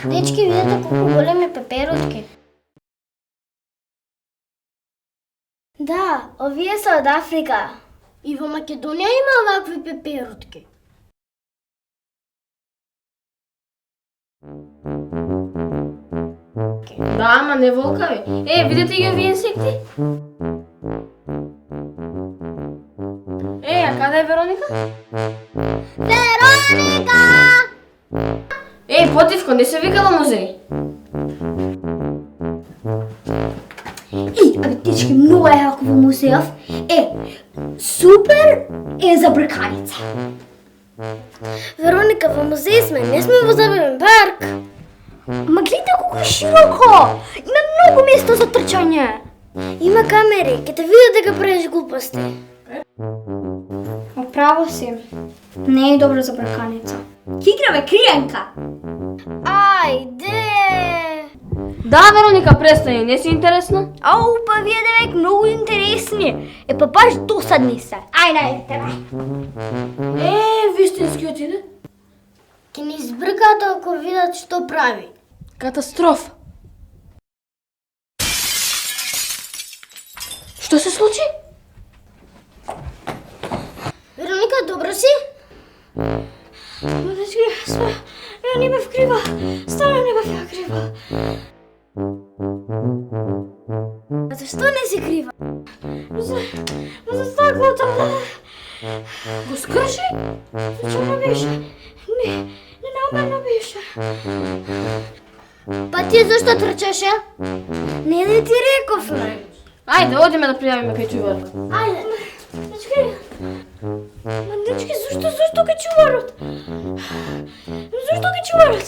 Дечки, видите колко големи пеперутки. Да, овие са од Африка. И во Македонија има овакви пеперутки. Да, ама не волкави. Видите ги овие инсекти? А каде е Вероника? Вероника! Потивко, не се викала музеј. Абе, дечки, многу е ако во музејов. Супер е за брканица. Вероника, во музеј сме, не сме во забавен парк. Ма гледате колку е широко! Има многу место за трчање. Има камери, ќе те видат дека правиш глупости. Право си. Не е добро за брканица. Ќе играме кријанка. Ајде! Да, Вероника, престани, не си интересна? Ау, па вие девек многу интересни. Па баш досадни се. Ајде, тебе. Вистинскиот иде? Ќе ни избркат ако видат што прави. Катастрофа. Што се случи? Вероника, добро си? Дечки, ја не бев крива. Стварно не бев ја крива. А зашто не си крива? За стаклото. Го скрши? Зачем беше? Не намерно беше. Па ти зашто трчаше? Не да ти рековме. Ајде, одиме да пријавиме кај чуварот. Ајде. Дечки. Ма дечки, зашто кај чуварот? Зашто кај чуварот?